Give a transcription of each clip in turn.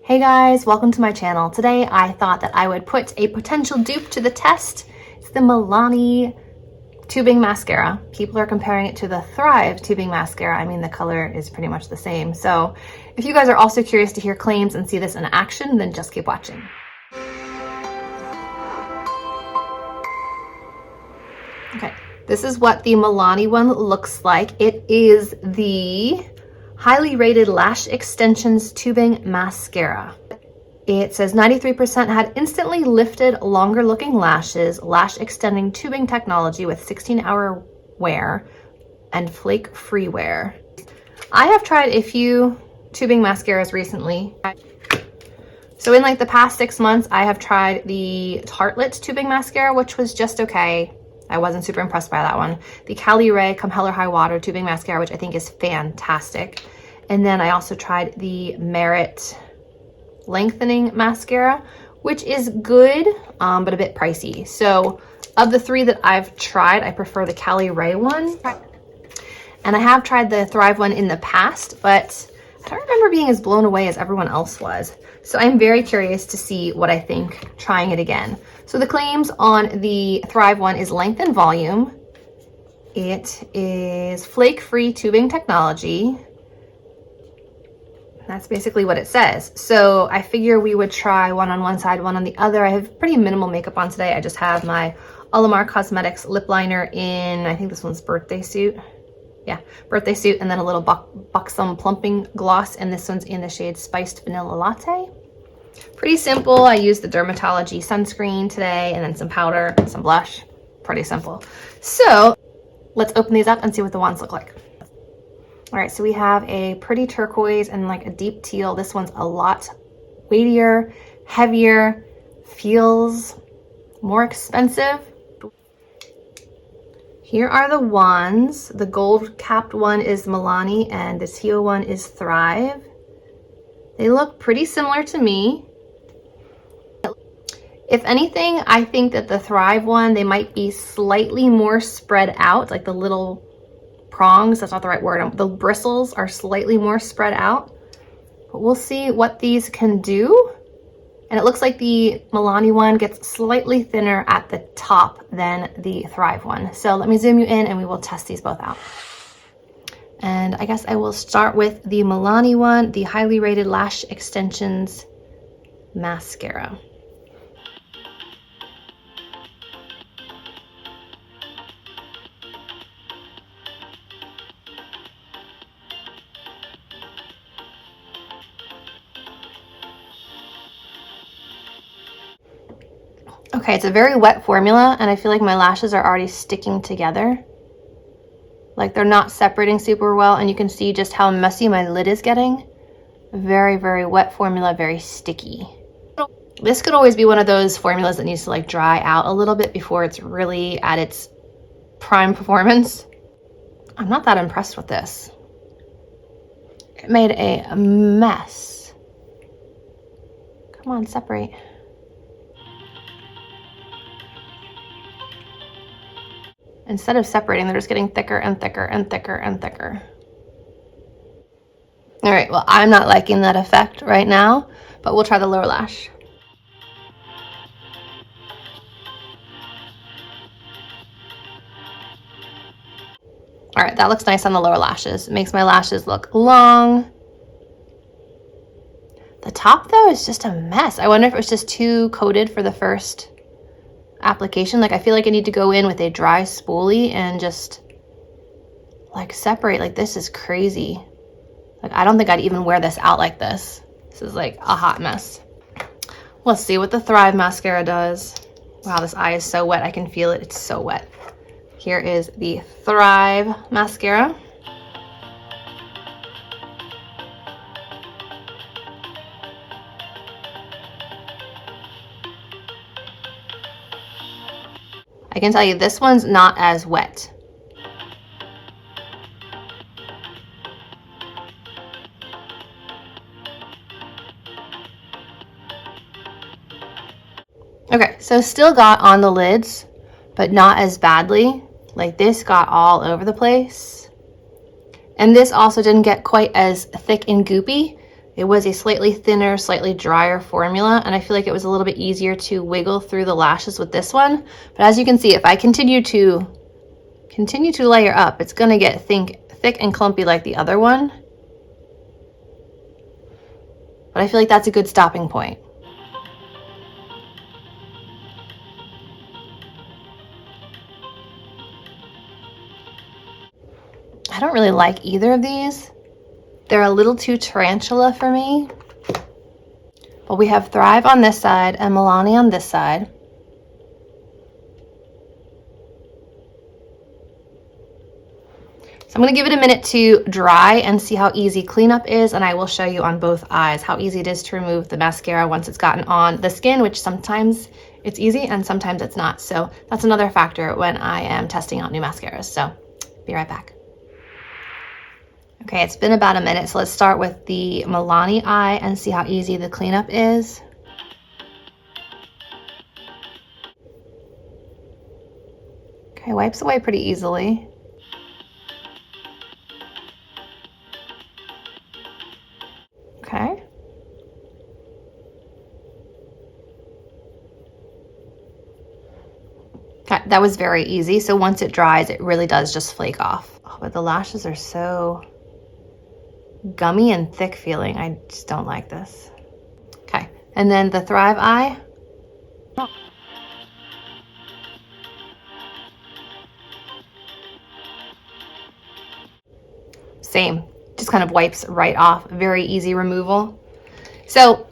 Hey guys, welcome to my channel. Today I thought that I would put a potential dupe to the test. It's the Milani tubing mascara. People are comparing it to the Thrive tubing mascara. I mean, the color is pretty much the same. So if you guys are also curious to hear claims and see this in action, then just keep watching. Okay, this is what the Milani one looks like. It is the highly rated lash extensions tubing mascara. It says 93% had instantly lifted longer looking lashes, lash extending tubing technology with 16-hour wear and flake free wear. I have tried a few tubing mascaras recently. So in like the past 6 months, I have tried the Tartelette tubing mascara, which was just okay. I wasn't super impressed by that one. The Cali Ray Come Hell or High Water tubing mascara, which I think is fantastic. And then I also tried the Merit lengthening mascara, which is good, but a bit pricey. So of the three that I've tried, I prefer the Cali Ray one. And I have tried the Thrive one in the past, but I don't remember being as blown away as everyone else was. So I'm very curious to see what I think trying it again. So the claims on the Thrive one is length and volume. It is flake-free tubing technology. That's basically what it says. So I figure we would try one on one side, one on the other. I have pretty minimal makeup on today. I just have my Alamar Cosmetics lip liner in, I think this one's Birthday Suit. Yeah, Birthday Suit, and then a little buxom plumping gloss, and this one's in the shade Spiced Vanilla Latte. Pretty simple. I used the Dermatology sunscreen today, and then some powder, some blush. Pretty simple. So let's open these up and see what the wands look like. All right, so we have a pretty turquoise and like a deep teal. This one's a lot weightier, heavier, feels more expensive. Here are the wands. The gold capped one is Milani and the teal one is Thrive. They look pretty similar to me. If anything, I think that the Thrive one, they might be slightly more spread out, like the little prongs, that's not the right word. The bristles are slightly more spread out, but we'll see what these can do. And it looks like the Milani one gets slightly thinner at the top than the Thrive one. So let me zoom you in and we will test these both out. And I guess I will start with the Milani one, the highly rated lash extensions mascara. Okay, it's a very wet formula, and I feel like my lashes are already sticking together. Like they're not separating super well, and you can see just how messy my lid is getting. Very, very wet formula, very sticky. This could always be one of those formulas that needs to like dry out a little bit before it's really at its prime performance. I'm not that impressed with this. It made a mess. Come on, separate. Instead of separating, they're just getting thicker and thicker and thicker and thicker. All right, well, I'm not liking that effect right now, but we'll try the lower lash. All right, that looks nice on the lower lashes. It makes my lashes look long. The top, though, is just a mess. I wonder if it was just too coated for the first application. Like I feel like I need to go in with a dry spoolie and just like separate. Like this is crazy. Like I don't think I'd even wear this out like this. This is like a hot mess. Let's see what the Thrive mascara does. Wow, this eye is so wet. I can feel it. It's so wet. Here is the Thrive mascara. I can tell you this one's not as wet. Okay, so still got on the lids, but not as badly. Like this got all over the place. And this also didn't get quite as thick and goopy. It was a slightly thinner, slightly drier formula, and I feel like it was a little bit easier to wiggle through the lashes with this one. But as you can see, if I continue to layer up, it's gonna get thick and clumpy like the other one. But I feel like that's a good stopping point. I don't really like either of these. They're a little too tarantula for me. But we have Thrive on this side and Milani on this side. So I'm gonna give it a minute to dry and see how easy cleanup is, and I will show you on both eyes how easy it is to remove the mascara once it's gotten on the skin, which sometimes it's easy and sometimes it's not. So that's another factor when I am testing out new mascaras. So be right back. Okay, it's been about a minute, so let's start with the Milani eye and see how easy the cleanup is. Okay, wipes away pretty easily. Okay. Okay, that was very easy. So once it dries, it really does just flake off. Oh, but the lashes are so gummy and thick feeling. I just don't like this. Okay, and then the Thrive eye. Oh. Same, just kind of wipes right off. Very easy removal. So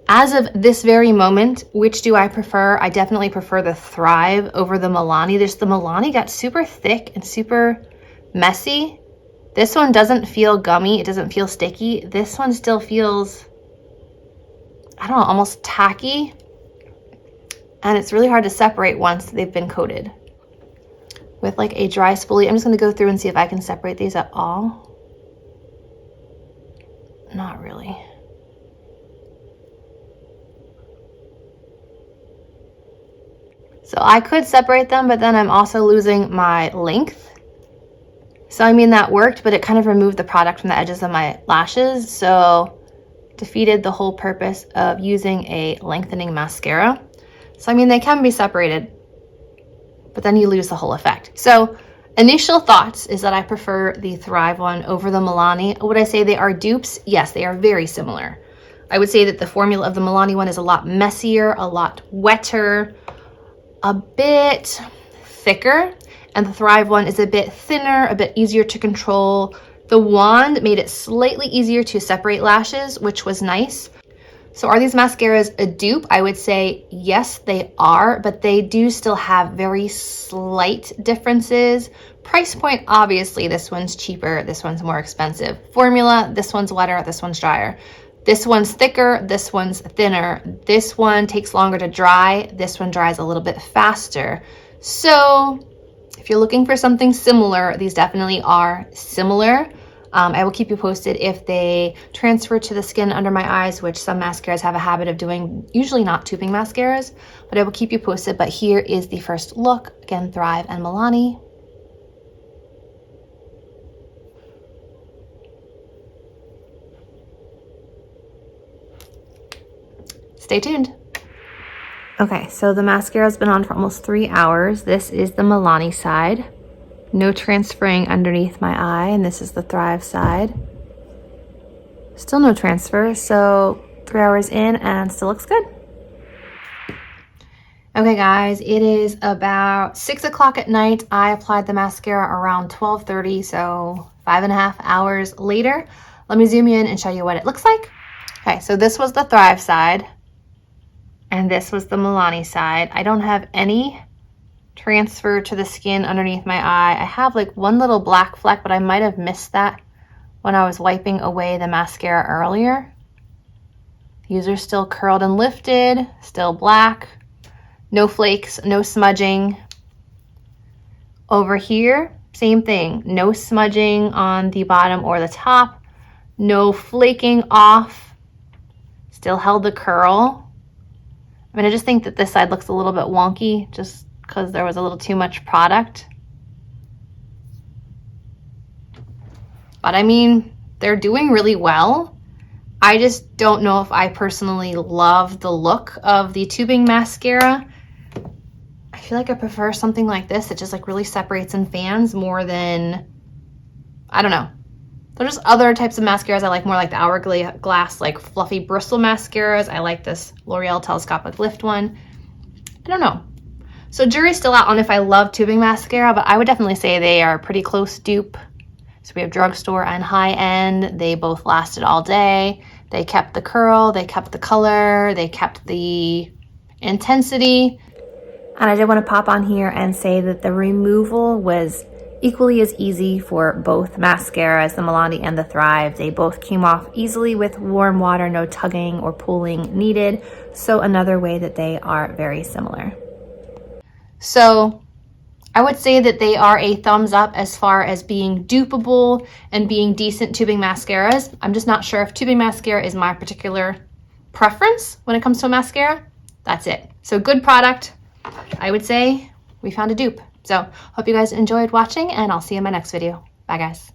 as of this very moment, which do I prefer? I definitely prefer the Thrive over the Milani. The Milani got super thick and super messy. This one doesn't feel gummy. It doesn't feel sticky. This one still feels, I don't know, almost tacky. And it's really hard to separate once they've been coated. With like a dry spoolie, I'm just gonna go through and see if I can separate these at all. Not really. So I could separate them, but then I'm also losing my length. So I mean, that worked, but it kind of removed the product from the edges of my lashes. So defeated the whole purpose of using a lengthening mascara. So I mean, they can be separated, but then you lose the whole effect. So initial thoughts is that I prefer the Thrive one over the Milani. Would I say they are dupes? Yes, they are very similar. I would say that the formula of the Milani one is a lot messier, a lot wetter, a bit thicker, and the Thrive one is a bit thinner, a bit easier to control. The wand made it slightly easier to separate lashes, which was nice. So are these mascaras a dupe? I would say yes, they are, but they do still have very slight differences. Price point, obviously, this one's cheaper, this one's more expensive. Formula, this one's wetter, this one's drier. This one's thicker, this one's thinner. This one takes longer to dry, this one dries a little bit faster. So if you're looking for something similar, these definitely are similar. I will keep you posted if they transfer to the skin under my eyes, which some mascaras have a habit of doing, usually not tubing mascaras, but I will keep you posted. But here is the first look. Again, Thrive and Milani. Stay tuned. Okay, so the mascara has been on for almost 3 hours. This is the Milani side. No transferring underneath my eye, and this is the Thrive side. Still no transfer, so 3 hours in and still looks good. Okay guys, it is about 6 o'clock at night. I applied the mascara around 12:30, so 5.5 hours later. Let me zoom in and show you what it looks like. Okay, so this was the Thrive side, and this was the Milani side. I don't have any transfer to the skin underneath my eye. I have like one little black fleck, but I might have missed that when I was wiping away the mascara earlier. These are still curled and lifted, still black, no flakes, no smudging. Over here, same thing, no smudging on the bottom or the top, no flaking off, still held the curl. I mean, I just think that this side looks a little bit wonky just because there was a little too much product. But I mean, they're doing really well. I just don't know if I personally love the look of the tubing mascara. I feel like I prefer something like this that just like really separates and fans more than, I don't know. There's other types of mascaras I like more, like the hourglass, like fluffy bristle mascaras. I like this L'Oreal Telescopic Lift one. I don't know. So jury's still out on if I love tubing mascara, but I would definitely say they are pretty close dupe. So we have drugstore and high end. They both lasted all day. They kept the curl, they kept the color, they kept the intensity. And I did want to pop on here and say that the removal was equally as easy for both mascaras, the Milani and the Thrive. They both came off easily with warm water, no tugging or pulling needed. So another way that they are very similar. So I would say that they are a thumbs up as far as being dupeable and being decent tubing mascaras. I'm just not sure if tubing mascara is my particular preference when it comes to a mascara. That's it. So good product. I would say we found a dupe. So hope you guys enjoyed watching, and I'll see you in my next video. Bye guys.